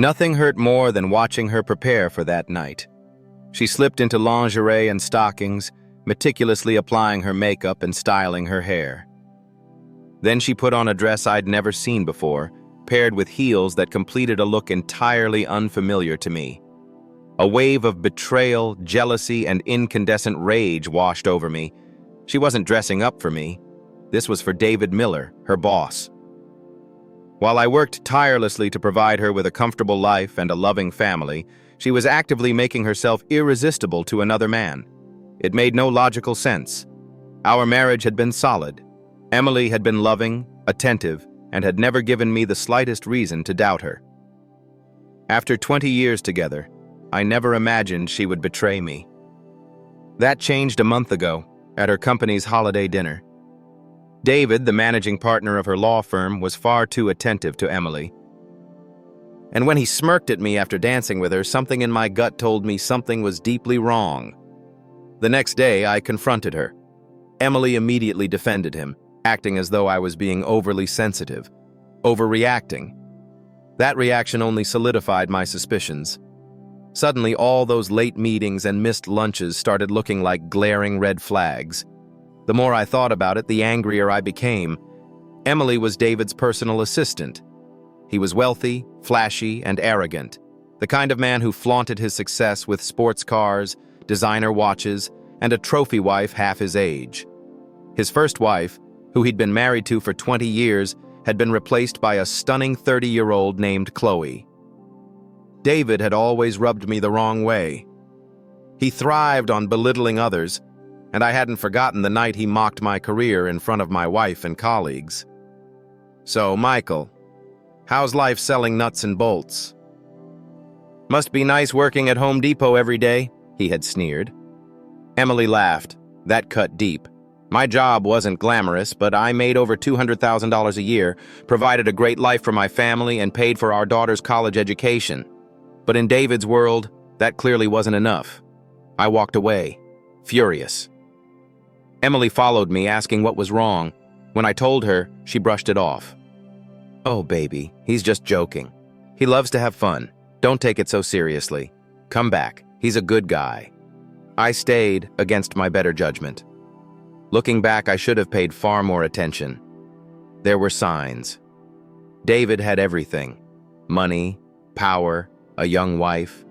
Nothing hurt more than watching her prepare for that night. She slipped into lingerie and stockings, meticulously applying her makeup and styling her hair. Then she put on a dress I'd never seen before, paired with heels that completed a look entirely unfamiliar to me. A wave of betrayal, jealousy, and incandescent rage washed over me. She wasn't dressing up for me. This was for David Miller, her boss. While I worked tirelessly to provide her with a comfortable life and a loving family, she was actively making herself irresistible to another man. It made no logical sense. Our marriage had been solid. Emily had been loving, attentive, and had never given me the slightest reason to doubt her. After 20 years together, I never imagined she would betray me. That changed a month ago, at her company's holiday dinner. David, the managing partner of her law firm, was far too attentive to Emily. And when he smirked at me after dancing with her, something in my gut told me something was deeply wrong. The next day, I confronted her. Emily immediately defended him, acting as though I was being overly sensitive, overreacting. That reaction only solidified my suspicions. Suddenly, all those late meetings and missed lunches started looking like glaring red flags. The more I thought about it, the angrier I became. Emily was David's personal assistant. He was wealthy, flashy, and arrogant, the kind of man who flaunted his success with sports cars, designer watches, and a trophy wife half his age. His first wife, who he'd been married to for 20 years, had been replaced by a stunning 30-year-old named Chloe. David had always rubbed me the wrong way. He thrived on belittling others, and I hadn't forgotten the night he mocked my career in front of my wife and colleagues. "So, Michael, how's life selling nuts and bolts?" "Must be nice working at Home Depot every day," he had sneered. Emily laughed. That cut deep. My job wasn't glamorous, but I made over $200,000 a year, provided a great life for my family, and paid for our daughter's college education. But in David's world, that clearly wasn't enough. I walked away, furious. Emily followed me, asking what was wrong. When I told her, she brushed it off. "Oh, baby, he's just joking. He loves to have fun. Don't take it so seriously. Come back. He's a good guy." I stayed against my better judgment. Looking back, I should have paid far more attention. There were signs. David had everything: money, power, a young wife.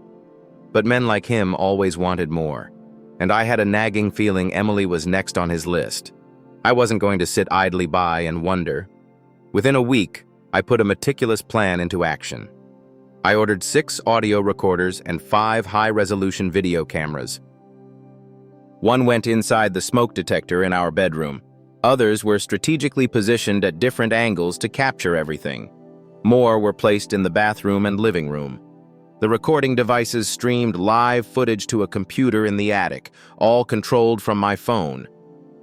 But men like him always wanted more, and I had a nagging feeling Emily was next on his list. I wasn't going to sit idly by and wonder. Within a week, I put a meticulous plan into action. I ordered 6 audio recorders and 5 high-resolution video cameras. One went inside the smoke detector in our bedroom. Others were strategically positioned at different angles to capture everything. More were placed in the bathroom and living room. The recording devices streamed live footage to a computer in the attic, all controlled from my phone.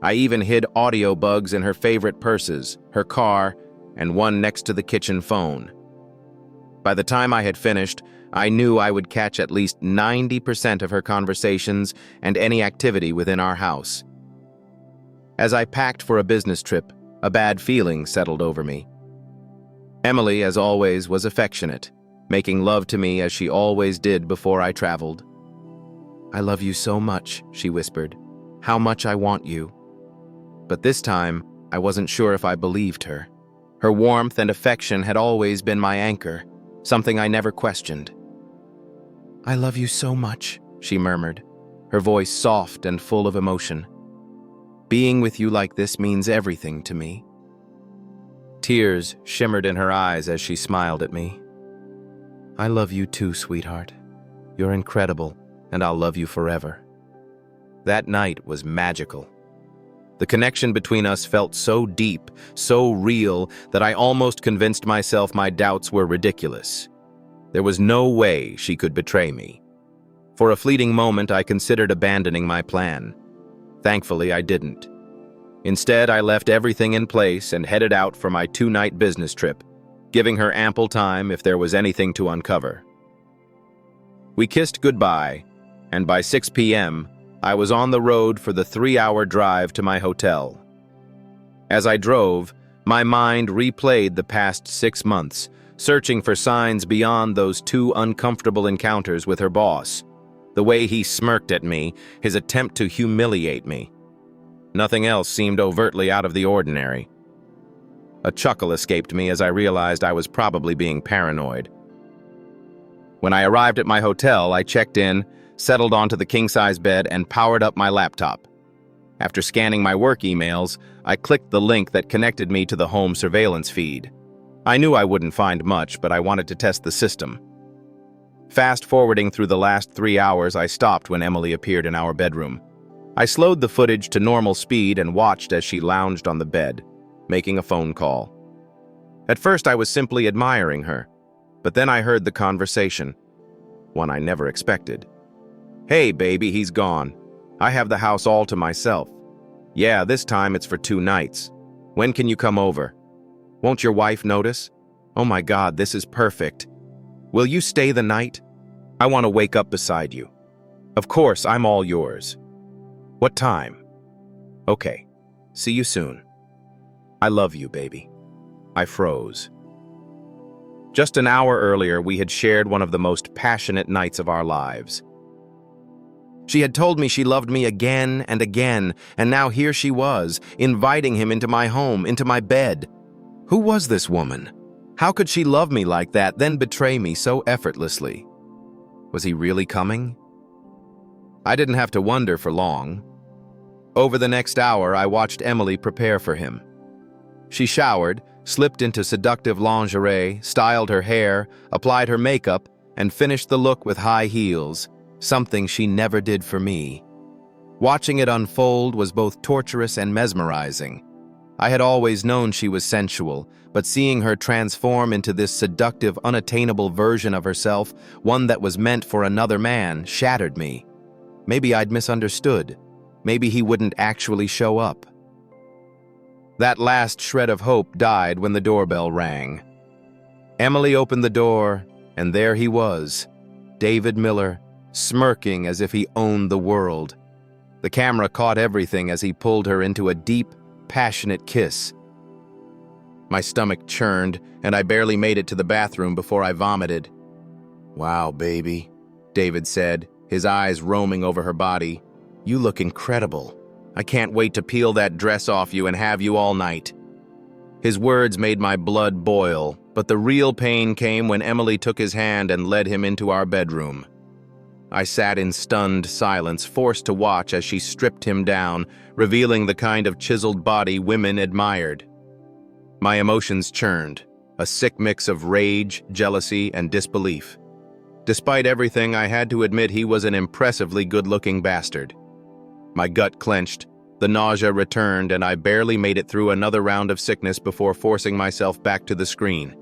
I even hid audio bugs in her favorite purses, her car, and one next to the kitchen phone. By the time I had finished, I knew I would catch at least 90% of her conversations and any activity within our house. As I packed for a business trip, a bad feeling settled over me. Emily, as always, was affectionate, making love to me as she always did before I traveled. "I love you so much," she whispered. "How much I want you." But this time, I wasn't sure if I believed her. Her warmth and affection had always been my anchor, something I never questioned. "I love you so much," she murmured, her voice soft and full of emotion. "Being with you like this means everything to me." Tears shimmered in her eyes as she smiled at me. "I love you too, sweetheart. You're incredible, and I'll love you forever." That night was magical. The connection between us felt so deep, so real, that I almost convinced myself my doubts were ridiculous. There was no way she could betray me. For a fleeting moment, I considered abandoning my plan. Thankfully, I didn't. Instead, I left everything in place and headed out for my 2-night business trip, giving her ample time if there was anything to uncover. We kissed goodbye, and by 6 p.m., I was on the road for the 3-hour drive to my hotel. As I drove, my mind replayed the past 6 months, searching for signs beyond those two uncomfortable encounters with her boss. The way he smirked at me, his attempt to humiliate me. Nothing else seemed overtly out of the ordinary. A chuckle escaped me as I realized I was probably being paranoid. When I arrived at my hotel, I checked in, settled onto the king-size bed, and powered up my laptop. After scanning my work emails, I clicked the link that connected me to the home surveillance feed. I knew I wouldn't find much, but I wanted to test the system. Fast-forwarding through the last 3 hours, I stopped when Emily appeared in our bedroom. I slowed the footage to normal speed and watched as she lounged on the bed, making a phone call. At first, I was simply admiring her, but then I heard the conversation, one I never expected. "Hey, baby, he's gone. I have the house all to myself. Yeah, this time it's for 2 nights. When can you come over? Won't your wife notice? Oh my God, this is perfect. Will you stay the night? I want to wake up beside you. Of course, I'm all yours. What time? Okay, see you soon. I love you, baby." I froze. Just an hour earlier, we had shared one of the most passionate nights of our lives. She had told me she loved me again and again, and now here she was, inviting him into my home, into my bed. Who was this woman? How could she love me like that, then betray me so effortlessly? Was he really coming? I didn't have to wonder for long. Over the next hour, I watched Emily prepare for him. She showered, slipped into seductive lingerie, styled her hair, applied her makeup, and finished the look with high heels, something she never did for me. Watching it unfold was both torturous and mesmerizing. I had always known she was sensual, but seeing her transform into this seductive, unattainable version of herself, one that was meant for another man, shattered me. Maybe I'd misunderstood. Maybe he wouldn't actually show up. That last shred of hope died when the doorbell rang. Emily opened the door, and there he was, David Miller, smirking as if he owned the world. The camera caught everything as he pulled her into a deep, passionate kiss. My stomach churned, and I barely made it to the bathroom before I vomited. "Wow, baby," David said, his eyes roaming over her body. "You look incredible. I can't wait to peel that dress off you and have you all night." His words made my blood boil, but the real pain came when Emily took his hand and led him into our bedroom. I sat in stunned silence, forced to watch as she stripped him down, revealing the kind of chiseled body women admired. My emotions churned, a sick mix of rage, jealousy, and disbelief. Despite everything, I had to admit he was an impressively good-looking bastard. My gut clenched, the nausea returned, and I barely made it through another round of sickness before forcing myself back to the screen.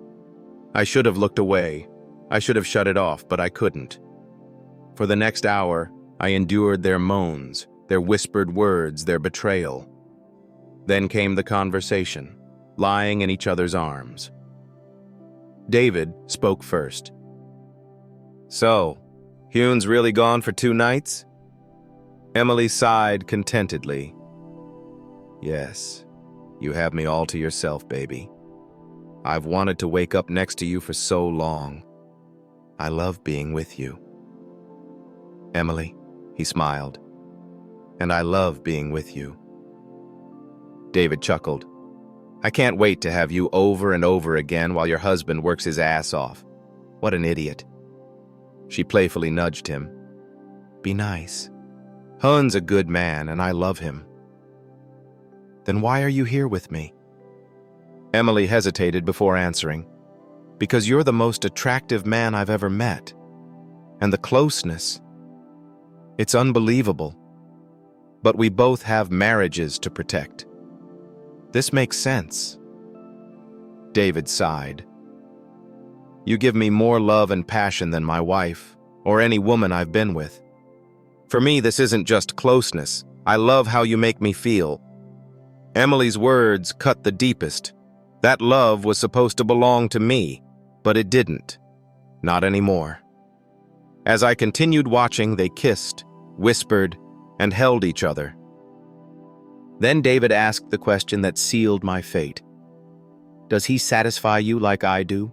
I should have looked away. I should have shut it off, but I couldn't. For the next hour, I endured their moans, their whispered words, their betrayal. Then came the conversation, lying in each other's arms. David spoke first. "So, Hune's really gone for 2 nights?" Emily sighed contentedly. "Yes, you have me all to yourself, baby. I've wanted to wake up next to you for so long. I love being with you." "Emily," he smiled, "and I love being with you." David chuckled. "I can't wait to have you over and over again while your husband works his ass off. What an idiot." She playfully nudged him. "Be nice. Hun's a good man, and I love him." "Then why are you here with me?" Emily hesitated before answering. "Because you're the most attractive man I've ever met. And the closeness. It's unbelievable. But we both have marriages to protect. This makes sense." David sighed. "You give me more love and passion than my wife, or any woman I've been with. For me, this isn't just closeness. I love how you make me feel." Emily's words cut the deepest. That love was supposed to belong to me, but it didn't. Not anymore. As I continued watching, they kissed, whispered, and held each other. Then David asked the question that sealed my fate. "Does he satisfy you like I do?"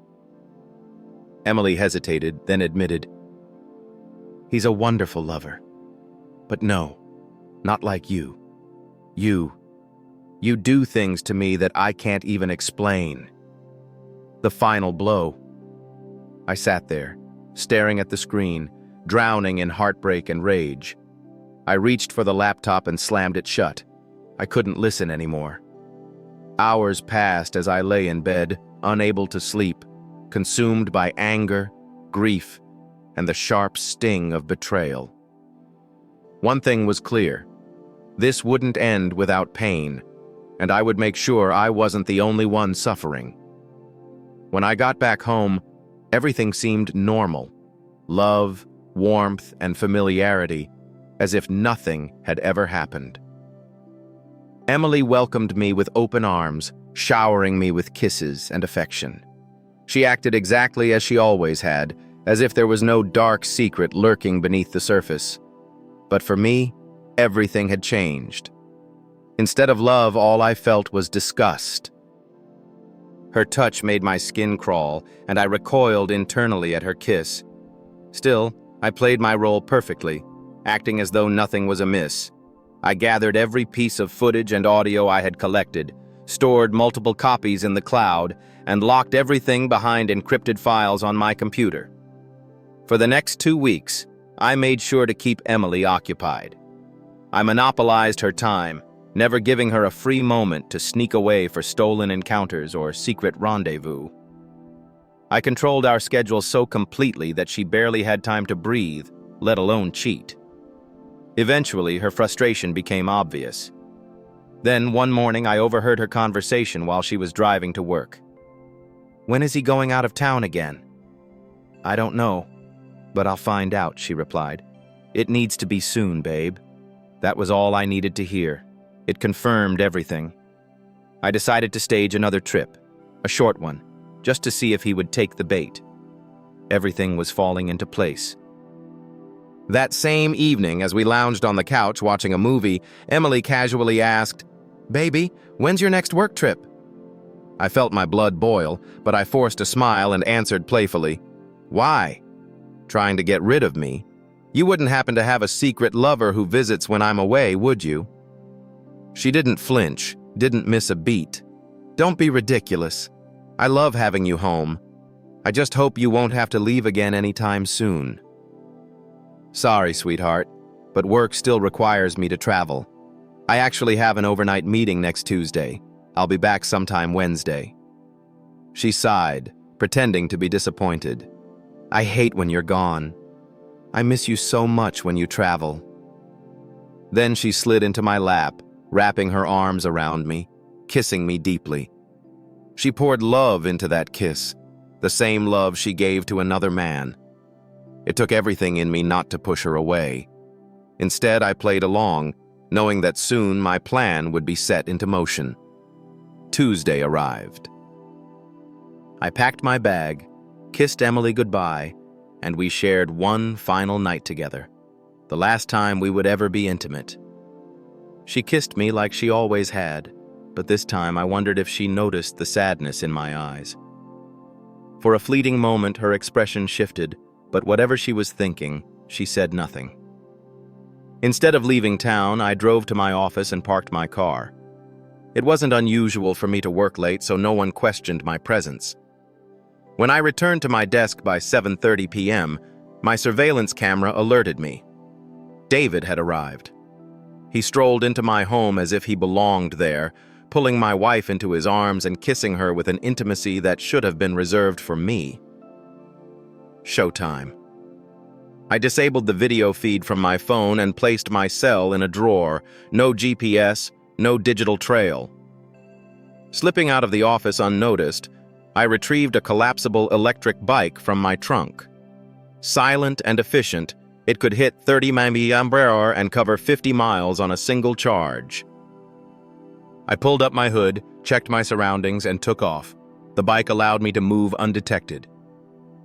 Emily hesitated, then admitted, "He's a wonderful lover. But no, not like you. You do things to me that I can't even explain." The final blow. I sat there, staring at the screen, drowning in heartbreak and rage. I reached for the laptop and slammed it shut. I couldn't listen anymore. Hours passed as I lay in bed, unable to sleep, consumed by anger, grief, and the sharp sting of betrayal. One thing was clear. This wouldn't end without pain, and I would make sure I wasn't the only one suffering. When I got back home, everything seemed normal. Love, warmth, and familiarity, as if nothing had ever happened. Emily welcomed me with open arms, showering me with kisses and affection. She acted exactly as she always had, as if there was no dark secret lurking beneath the surface. But for me, everything had changed. Instead of love, all I felt was disgust. Her touch made my skin crawl, and I recoiled internally at her kiss. Still, I played my role perfectly, acting as though nothing was amiss. I gathered every piece of footage and audio I had collected, stored multiple copies in the cloud, and locked everything behind encrypted files on my computer. For the next 2 weeks, I made sure to keep Emily occupied. I monopolized her time, never giving her a free moment to sneak away for stolen encounters or secret rendezvous. I controlled our schedule so completely that she barely had time to breathe, let alone cheat. Eventually, her frustration became obvious. Then, one morning, I overheard her conversation while she was driving to work. "When is he going out of town again?" "I don't know, but I'll find out," she replied. "It needs to be soon, babe." That was all I needed to hear. It confirmed everything. I decided to stage another trip, a short one, just to see if he would take the bait. Everything was falling into place. That same evening, as we lounged on the couch watching a movie, Emily casually asked, "Baby, when's your next work trip?" I felt my blood boil, but I forced a smile and answered playfully, "Why? Trying to get rid of me? You wouldn't happen to have a secret lover who visits when I'm away, would you?" She didn't flinch, didn't miss a beat. "Don't be ridiculous. I love having you home. I just hope you won't have to leave again anytime soon." "Sorry, sweetheart, but work still requires me to travel. I actually have an overnight meeting next Tuesday. I'll be back sometime Wednesday." She sighed, pretending to be disappointed. "I hate when you're gone. I miss you so much when you travel." Then she slid into my lap, wrapping her arms around me, kissing me deeply. She poured love into that kiss, the same love she gave to another man. It took everything in me not to push her away. Instead, I played along, knowing that soon my plan would be set into motion. Tuesday arrived. I packed my bag, kissed Emily goodbye, and we shared one final night together, the last time we would ever be intimate. She kissed me like she always had, but this time I wondered if she noticed the sadness in my eyes. For a fleeting moment, her expression shifted, but whatever she was thinking, she said nothing. Instead of leaving town, I drove to my office and parked my car. It wasn't unusual for me to work late, so no one questioned my presence. When I returned to my desk by 7:30 p.m., my surveillance camera alerted me. David had arrived. He strolled into my home as if he belonged there, pulling my wife into his arms and kissing her with an intimacy that should have been reserved for me. Showtime. I disabled the video feed from my phone and placed my cell in a drawer. No GPS, no digital trail. Slipping out of the office unnoticed, I retrieved a collapsible electric bike from my trunk. Silent and efficient, it could hit 30 mph and cover 50 miles on a single charge. I pulled up my hood, checked my surroundings, and took off. The bike allowed me to move undetected.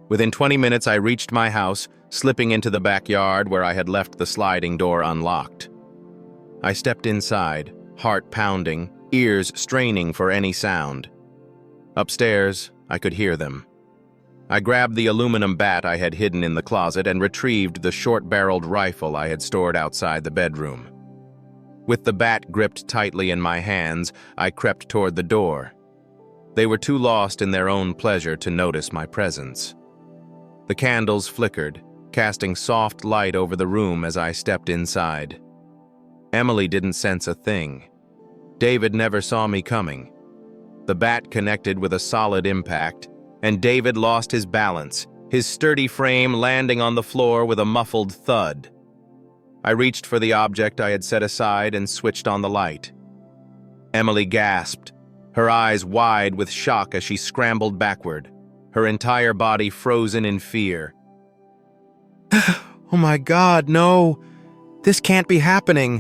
Within 20 minutes, I reached my house, slipping into the backyard where I had left the sliding door unlocked. I stepped inside, heart pounding, ears straining for any sound. Upstairs, I could hear them. I grabbed the aluminum bat I had hidden in the closet and retrieved the short-barreled rifle I had stored outside the bedroom. With the bat gripped tightly in my hands, I crept toward the door. They were too lost in their own pleasure to notice my presence. The candles flickered, casting soft light over the room as I stepped inside. Emily didn't sense a thing. David never saw me coming. The bat connected with a solid impact, and David lost his balance, his sturdy frame landing on the floor with a muffled thud. I reached for the object I had set aside and switched on the light. Emily gasped, her eyes wide with shock as she scrambled backward, her entire body frozen in fear. "Oh my God, no! This can't be happening!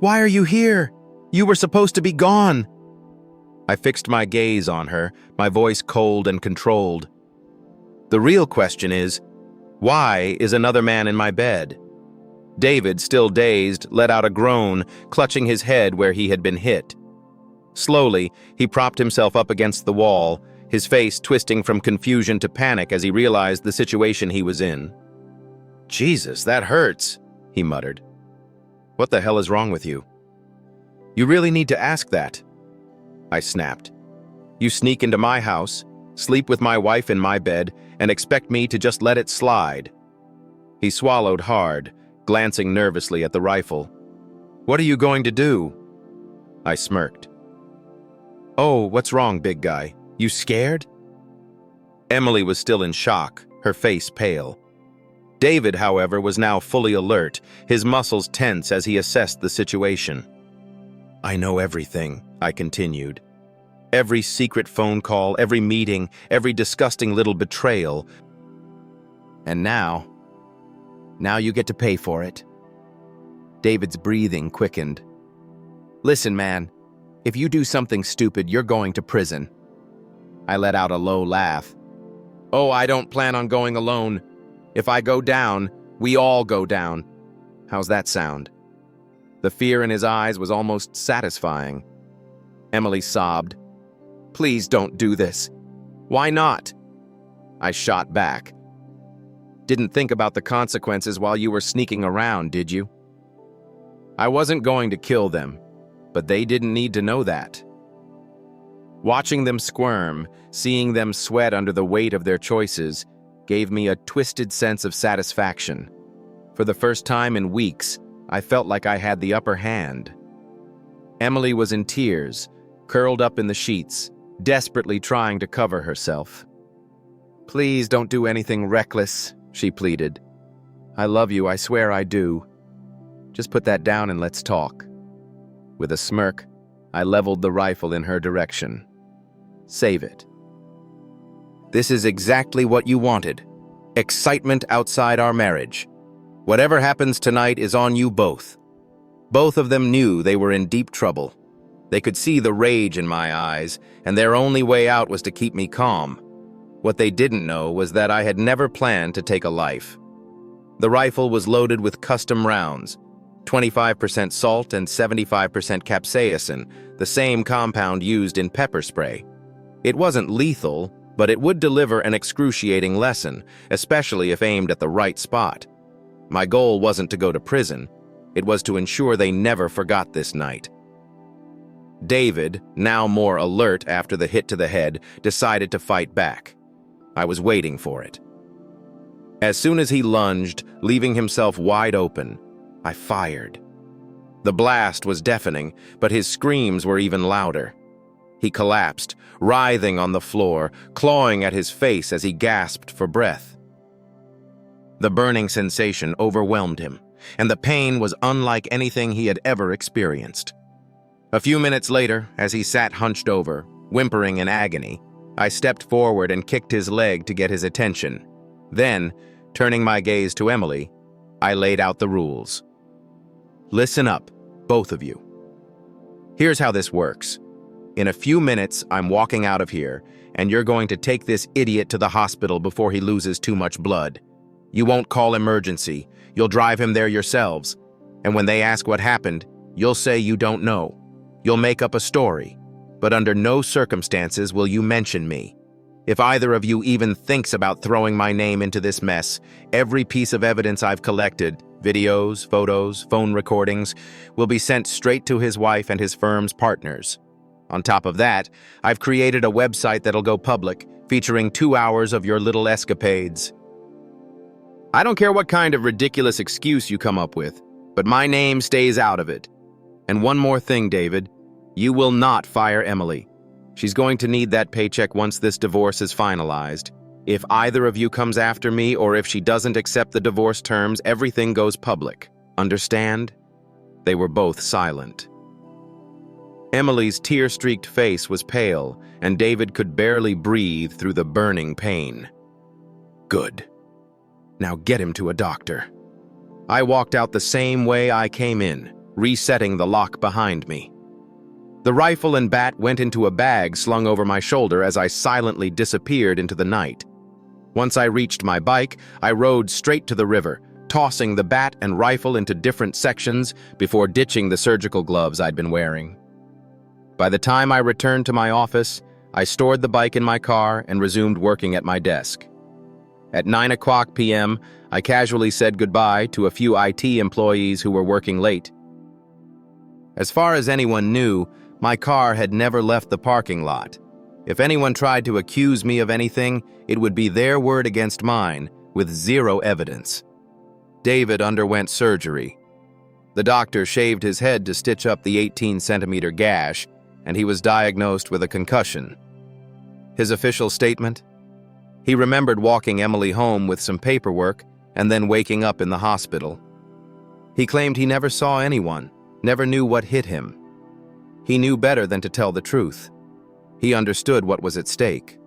Why are you here? You were supposed to be gone!" I fixed my gaze on her, my voice cold and controlled. "The real question is, why is another man in my bed?" David, still dazed, let out a groan, clutching his head where he had been hit. Slowly, he propped himself up against the wall, his face twisting from confusion to panic as he realized the situation he was in. "Jesus, that hurts," he muttered. "What the hell is wrong with you?" "You really need to ask that," I snapped. "You sneak into my house, sleep with my wife in my bed, and expect me to just let it slide." He swallowed hard, glancing nervously at the rifle. "What are you going to do?" I smirked. "Oh, what's wrong, big guy? You scared?" Emily was still in shock, her face pale. David, however, was now fully alert, his muscles tense as he assessed the situation. "I know everything," I continued. "Every secret phone call, every meeting, every disgusting little betrayal. And now you get to pay for it." David's breathing quickened. "Listen, man, if you do something stupid, you're going to prison." I let out a low laugh. "Oh, I don't plan on going alone. If I go down, we all go down. How's that sound?" The fear in his eyes was almost satisfying. Emily sobbed. "Please don't do this." "Why not?" I shot back. "Didn't think about the consequences while you were sneaking around, did you?" I wasn't going to kill them, but they didn't need to know that. Watching them squirm, seeing them sweat under the weight of their choices, gave me a twisted sense of satisfaction. For the first time in weeks, I felt like I had the upper hand. Emily was in tears, curled up in the sheets, desperately trying to cover herself. "Please don't do anything reckless," she pleaded. "I love you, I swear I do. Just put that down and let's talk." With a smirk, I leveled the rifle in her direction. "Save it." "This is exactly what you wanted. Excitement outside our marriage. Whatever happens tonight is on you both." Both of them knew they were in deep trouble. They could see the rage in my eyes, and their only way out was to keep me calm. What they didn't know was that I had never planned to take a life. The rifle was loaded with custom rounds, 25% salt and 75% capsaicin, the same compound used in pepper spray. It wasn't lethal, but it would deliver an excruciating lesson, especially if aimed at the right spot. My goal wasn't to go to prison. It was to ensure they never forgot this night. David, now more alert after the hit to the head, decided to fight back. I was waiting for it. As soon as he lunged, leaving himself wide open, I fired. The blast was deafening, but his screams were even louder. He collapsed, writhing on the floor, clawing at his face as he gasped for breath. The burning sensation overwhelmed him, and the pain was unlike anything he had ever experienced. A few minutes later, as he sat hunched over, whimpering in agony, I stepped forward and kicked his leg to get his attention. Then, turning my gaze to Emily, I laid out the rules. "Listen up, both of you. Here's how this works. In a few minutes, I'm walking out of here, and you're going to take this idiot to the hospital before he loses too much blood. You won't call emergency. You'll drive him there yourselves. And when they ask what happened, you'll say you don't know. You'll make up a story. But under no circumstances will you mention me. If either of you even thinks about throwing my name into this mess, every piece of evidence I've collected, videos, photos, phone recordings, will be sent straight to his wife and his firm's partners. On top of that, I've created a website that'll go public, featuring 2 hours of your little escapades. I don't care what kind of ridiculous excuse you come up with, but my name stays out of it. And one more thing, David, you will not fire Emily. She's going to need that paycheck once this divorce is finalized. If either of you comes after me or if she doesn't accept the divorce terms, everything goes public. Understand? They were both silent. Emily's tear-streaked face was pale, and David could barely breathe through the burning pain. Good. Now get him to a doctor. I walked out the same way I came in, resetting the lock behind me. The rifle and bat went into a bag slung over my shoulder as I silently disappeared into the night. Once I reached my bike, I rode straight to the river, tossing the bat and rifle into different sections before ditching the surgical gloves I'd been wearing. By the time I returned to my office, I stored the bike in my car and resumed working at my desk. At 9:00 p.m., I casually said goodbye to a few IT employees who were working late. As far as anyone knew, my car had never left the parking lot. If anyone tried to accuse me of anything, it would be their word against mine, with zero evidence. David underwent surgery. The doctor shaved his head to stitch up the 18-centimeter gash, and he was diagnosed with a concussion. His official statement? He remembered walking Emily home with some paperwork and then waking up in the hospital. He claimed he never saw anyone, never knew what hit him. He knew better than to tell the truth. He understood what was at stake.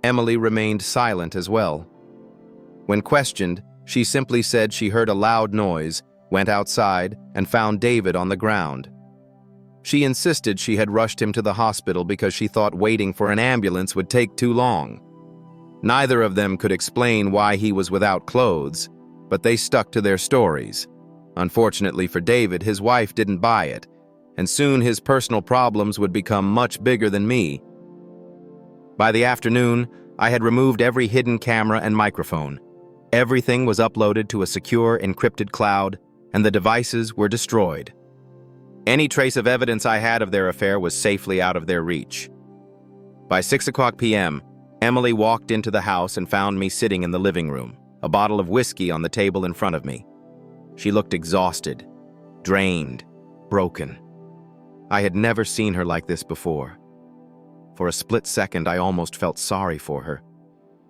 Emily remained silent as well. When questioned, she simply said she heard a loud noise, went outside, and found David on the ground. She insisted she had rushed him to the hospital because she thought waiting for an ambulance would take too long. Neither of them could explain why he was without clothes, but they stuck to their stories. Unfortunately for David, his wife didn't buy it, and soon his personal problems would become much bigger than me. By the afternoon, I had removed every hidden camera and microphone. Everything was uploaded to a secure, encrypted cloud, and the devices were destroyed. Any trace of evidence I had of their affair was safely out of their reach. By 6:00 p.m., Emily walked into the house and found me sitting in the living room, a bottle of whiskey on the table in front of me. She looked exhausted, drained, broken. I had never seen her like this before. For a split second, I almost felt sorry for her.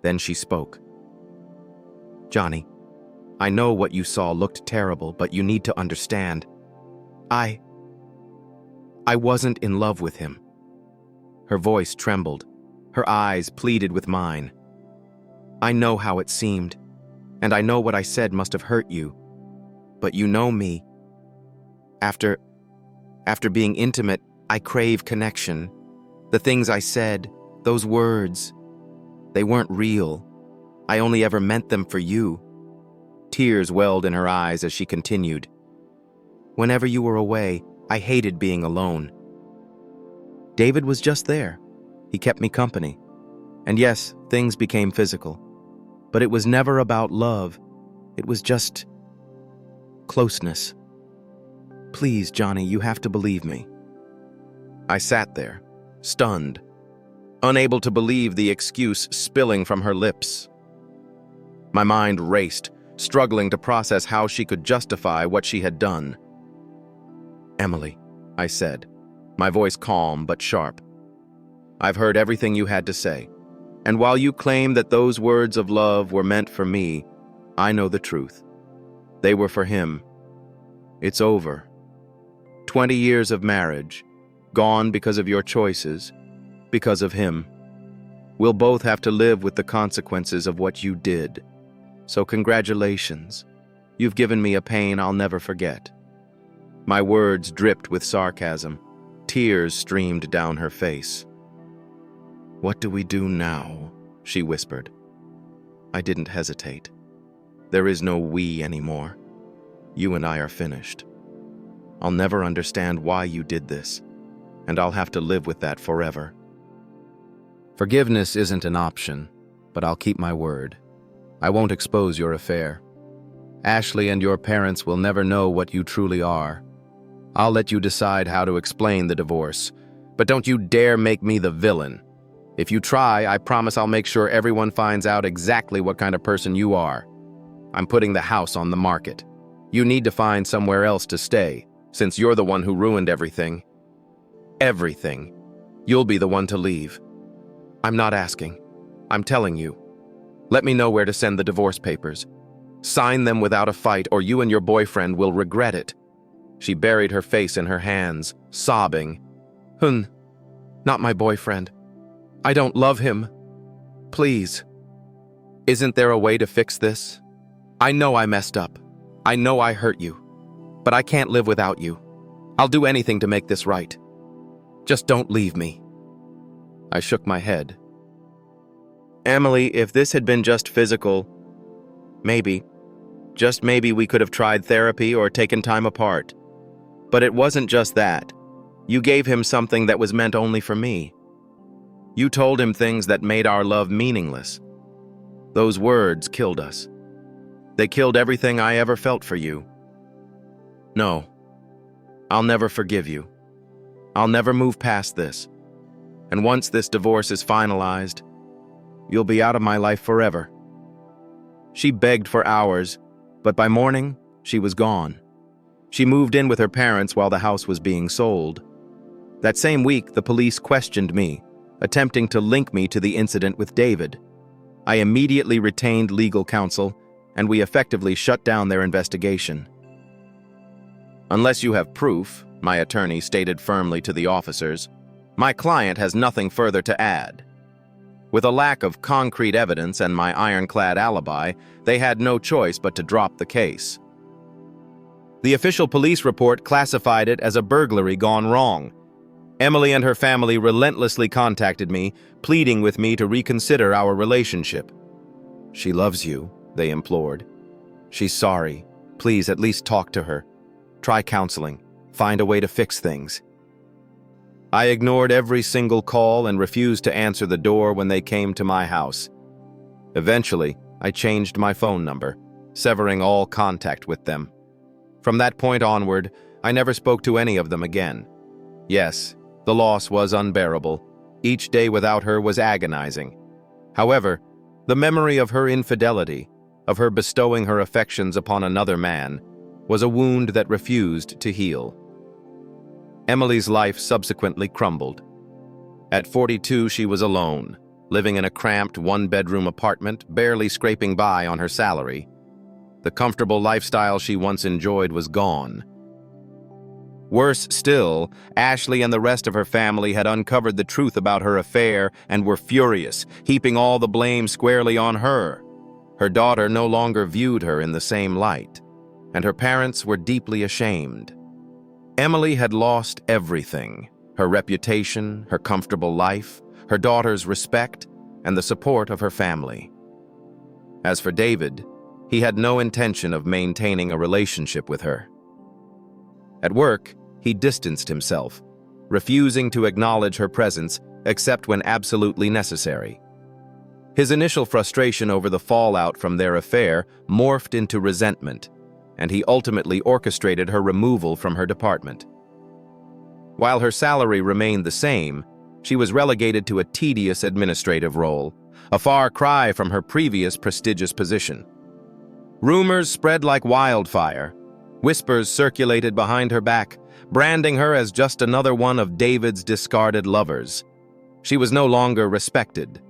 Then she spoke. Johnny, I know what you saw looked terrible, but you need to understand. I wasn't in love with him. Her voice trembled. Her eyes pleaded with mine. I know how it seemed, and I know what I said must have hurt you. But you know me. After being intimate, I crave connection. The things I said, those words, they weren't real. I only ever meant them for you. Tears welled in her eyes as she continued. Whenever you were away, I hated being alone. David was just there. He kept me company. And yes, things became physical. But it was never about love. It was just closeness. Please, Johnny, you have to believe me. I sat there, stunned, unable to believe the excuse spilling from her lips. My mind raced, struggling to process how she could justify what she had done. Emily, I said, my voice calm but sharp. I've heard everything you had to say, and while you claim that those words of love were meant for me, I know the truth. They were for him. It's over. 20 years of marriage, gone because of your choices, because of him. We'll both have to live with the consequences of what you did. So congratulations. You've given me a pain I'll never forget. My words dripped with sarcasm. Tears streamed down her face. What do we do now? She whispered. I didn't hesitate. There is no we anymore. You and I are finished. I'll never understand why you did this, and I'll have to live with that forever. Forgiveness isn't an option, but I'll keep my word. I won't expose your affair. Ashley and your parents will never know what you truly are. I'll let you decide how to explain the divorce, but don't you dare make me the villain. If you try, I promise I'll make sure everyone finds out exactly what kind of person you are. I'm putting the house on the market. You need to find somewhere else to stay, since you're the one who ruined everything. Everything. You'll be the one to leave. I'm not asking. I'm telling you. Let me know where to send the divorce papers. Sign them without a fight, or you and your boyfriend will regret it. She buried her face in her hands, sobbing. Not my boyfriend. I don't love him. Please. Isn't there a way to fix this? I know I messed up. I know I hurt you. But I can't live without you. I'll do anything to make this right. Just don't leave me. I shook my head. Emily, if this had been just physical, maybe, just maybe we could have tried therapy or taken time apart. But it wasn't just that. You gave him something that was meant only for me. You told him things that made our love meaningless. Those words killed us. They killed everything I ever felt for you. No, I'll never forgive you. I'll never move past this. And once this divorce is finalized, you'll be out of my life forever. She begged for hours, but by morning, she was gone. She moved in with her parents while the house was being sold. That same week, the police questioned me, attempting to link me to the incident with David. I immediately retained legal counsel, and we effectively shut down their investigation. Unless you have proof, my attorney stated firmly to the officers, my client has nothing further to add. With a lack of concrete evidence and my ironclad alibi, they had no choice but to drop the case. The official police report classified it as a burglary gone wrong. Emily and her family relentlessly contacted me, pleading with me to reconsider our relationship. She loves you, they implored. She's sorry. Please at least talk to her. Try counseling. Find a way to fix things. I ignored every single call and refused to answer the door when they came to my house. Eventually, I changed my phone number, severing all contact with them. From that point onward, I never spoke to any of them again. Yes, the loss was unbearable. Each day without her was agonizing. However, the memory of her infidelity, of her bestowing her affections upon another man, was a wound that refused to heal. Emily's life subsequently crumbled. At 42, she was alone, living in a cramped one-bedroom apartment, barely scraping by on her salary. The comfortable lifestyle she once enjoyed was gone. Worse still, Ashley and the rest of her family had uncovered the truth about her affair and were furious, heaping all the blame squarely on her. Her daughter no longer viewed her in the same light, and her parents were deeply ashamed. Emily had lost everything: her reputation, her comfortable life, her daughter's respect, and the support of her family. As for David, he had no intention of maintaining a relationship with her. At work, he distanced himself, refusing to acknowledge her presence except when absolutely necessary. His initial frustration over the fallout from their affair morphed into resentment, and he ultimately orchestrated her removal from her department. While her salary remained the same, she was relegated to a tedious administrative role, a far cry from her previous prestigious position. Rumors spread like wildfire. Whispers circulated behind her back, branding her as just another one of David's discarded lovers. She was no longer respected.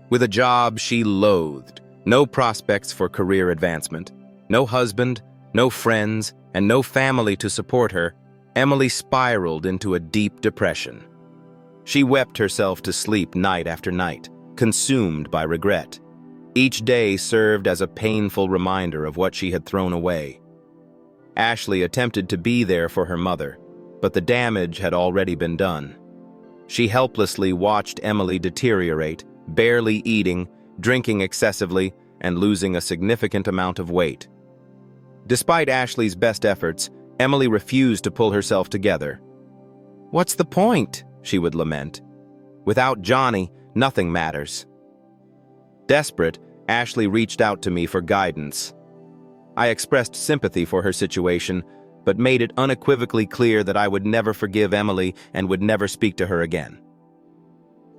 With a job she loathed, no prospects for career advancement, no husband, no friends, and no family to support her, Emily spiraled into a deep depression. She wept herself to sleep night after night, consumed by regret. Each day served as a painful reminder of what she had thrown away. Ashley attempted to be there for her mother, but the damage had already been done. She helplessly watched Emily deteriorate, barely eating, drinking excessively, and losing a significant amount of weight. Despite Ashley's best efforts, Emily refused to pull herself together. "What's the point?" she would lament. Without Johnny, nothing matters. Desperate, Ashley reached out to me for guidance. I expressed sympathy for her situation, but made it unequivocally clear that I would never forgive Emily and would never speak to her again.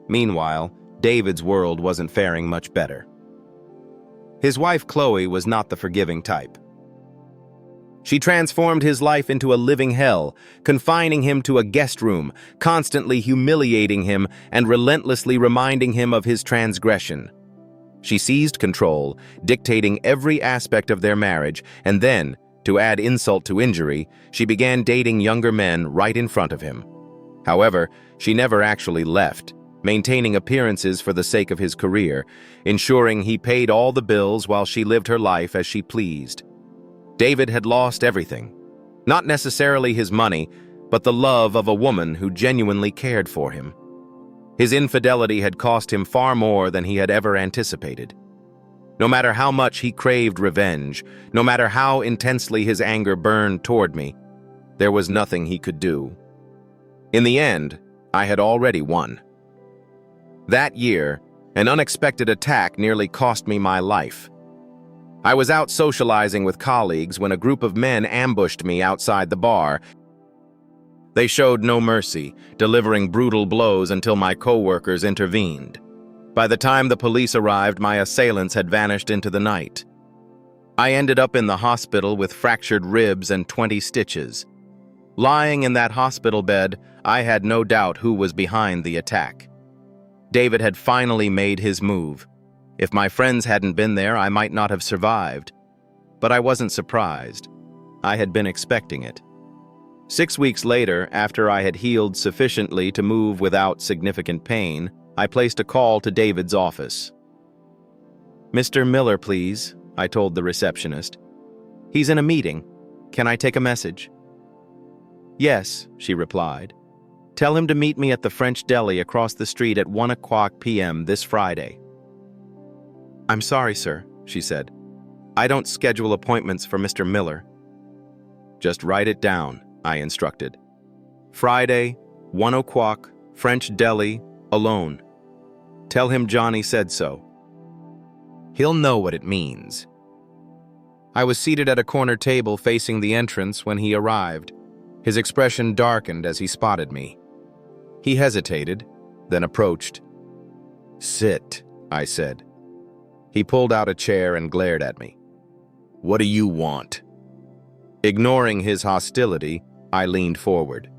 Meanwhile, David's world wasn't faring much better. His wife Chloe was not the forgiving type. She transformed his life into a living hell, confining him to a guest room, constantly humiliating him and relentlessly reminding him of his transgression. She seized control, dictating every aspect of their marriage, and then, to add insult to injury, she began dating younger men right in front of him. However, she never actually left, maintaining appearances for the sake of his career, ensuring he paid all the bills while she lived her life as she pleased. David had lost everything. Not necessarily his money, but the love of a woman who genuinely cared for him. His infidelity had cost him far more than he had ever anticipated. No matter how much he craved revenge, no matter how intensely his anger burned toward me, there was nothing he could do. In the end, I had already won. That year, an unexpected attack nearly cost me my life. I was out socializing with colleagues when a group of men ambushed me outside the bar. They showed no mercy, delivering brutal blows until my coworkers intervened. By the time the police arrived, my assailants had vanished into the night. I ended up in the hospital with fractured ribs and 20 stitches. Lying in that hospital bed, I had no doubt who was behind the attack. David had finally made his move. If my friends hadn't been there, I might not have survived. But I wasn't surprised. I had been expecting it. 6 weeks later, after I had healed sufficiently to move without significant pain, I placed a call to David's office. "Mr. Miller, please," I told the receptionist. "He's in a meeting. Can I take a message?" "Yes," she replied. "Tell him to meet me at the French Deli across the street at 1 p.m. this Friday." "I'm sorry, sir," she said. "I don't schedule appointments for Mr. Miller." "Just write it down," I instructed. "Friday, 1 French Deli, alone. Tell him Johnny said so. He'll know what it means." I was seated at a corner table facing the entrance when he arrived. His expression darkened as he spotted me. He hesitated, then approached. "Sit," I said. He pulled out a chair and glared at me. "What do you want?" Ignoring his hostility, I leaned forward.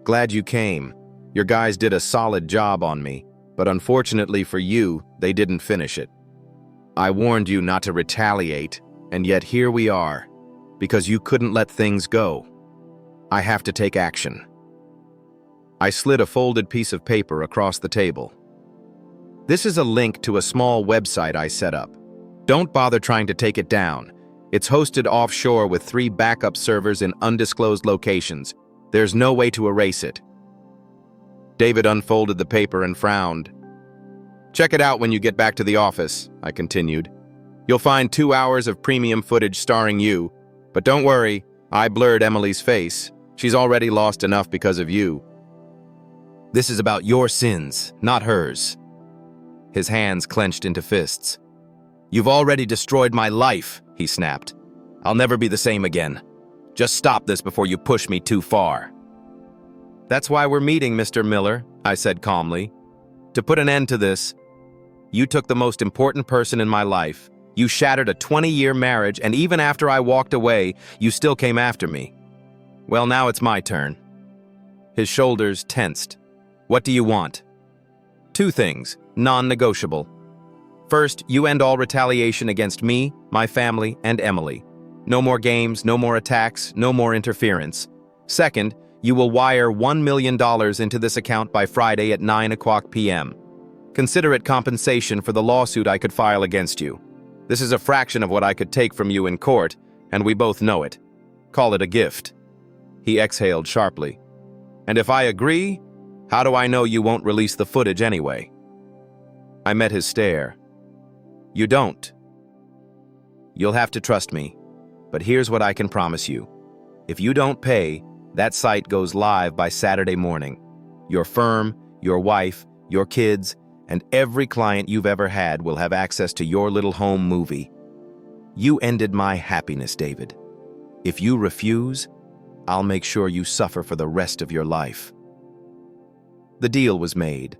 "Glad you came. Your guys did a solid job on me, but unfortunately for you, they didn't finish it. I warned you not to retaliate, and yet here we are, because you couldn't let things go. I have to take action." I slid a folded piece of paper across the table. "This is a link to a small website I set up. Don't bother trying to take it down. It's hosted offshore with 3 backup servers in undisclosed locations. There's no way to erase it." David unfolded the paper and frowned. "Check it out when you get back to the office," I continued. "You'll find 2 hours of premium footage starring you. But don't worry, I blurred Emily's face. She's already lost enough because of you. This is about your sins, not hers." His hands clenched into fists. "You've already destroyed my life," he snapped. "I'll never be the same again. Just stop this before you push me too far." "That's why we're meeting, Mr. Miller," I said calmly. "To put an end to this. You took the most important person in my life. You shattered a 20-year marriage, and even after I walked away, you still came after me. Well, now it's my turn." His shoulders tensed. "What do you want?" "2 things, non-negotiable. First, you end all retaliation against me, my family, and Emily. No more games, no more attacks, no more interference. Second, you will wire $1 million into this account by Friday at 9 p.m. Consider it compensation for the lawsuit I could file against you. This is a fraction of what I could take from you in court, and we both know it. Call it a gift." He exhaled sharply. "And if I agree, how do I know you won't release the footage anyway?" I met his stare. "You don't. You'll have to trust me, but here's what I can promise you. If you don't pay, that site goes live by Saturday morning. Your firm, your wife, your kids, and every client you've ever had will have access to your little home movie. You ended my happiness, David. If you refuse, I'll make sure you suffer for the rest of your life." The deal was made.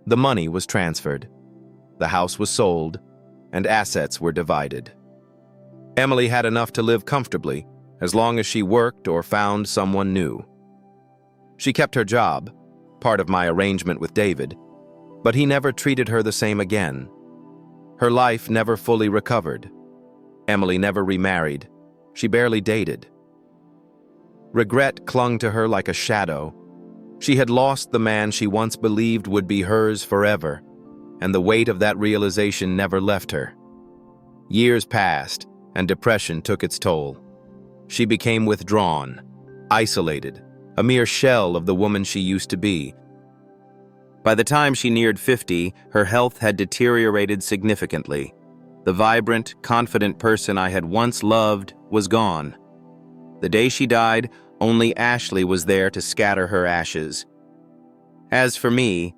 The money was transferred. The house was sold, and assets were divided. Emily had enough to live comfortably, as long as she worked or found someone new. She kept her job, part of my arrangement with David, but he never treated her the same again. Her life never fully recovered. Emily never remarried. She barely dated. Regret clung to her like a shadow. She had lost the man she once believed would be hers forever, and the weight of that realization never left her. Years passed, and depression took its toll. She became withdrawn, isolated, a mere shell of the woman she used to be. By the time she neared 50, her health had deteriorated significantly. The vibrant, confident person I had once loved was gone. The day she died, only Ashley was there to scatter her ashes. As for me,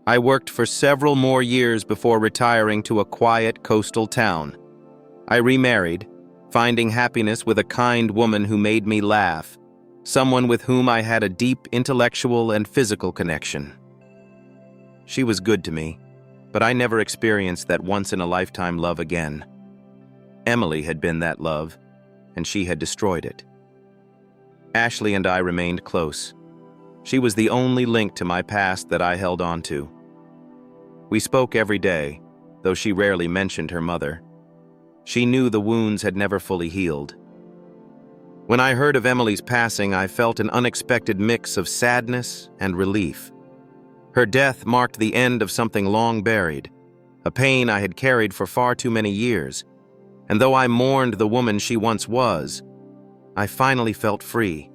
I worked for several more years before retiring to a quiet coastal town. I remarried, finding happiness with a kind woman who made me laugh, someone with whom I had a deep intellectual and physical connection. She was good to me, but I never experienced that once-in-a-lifetime love again. Emily had been that love, and she had destroyed it. Ashley and I remained close. She was the only link to my past that I held on to. We spoke every day, though she rarely mentioned her mother. She knew the wounds had never fully healed. When I heard of Emily's passing, I felt an unexpected mix of sadness and relief. Her death marked the end of something long buried, a pain I had carried for far too many years, and though I mourned the woman she once was, I finally felt free.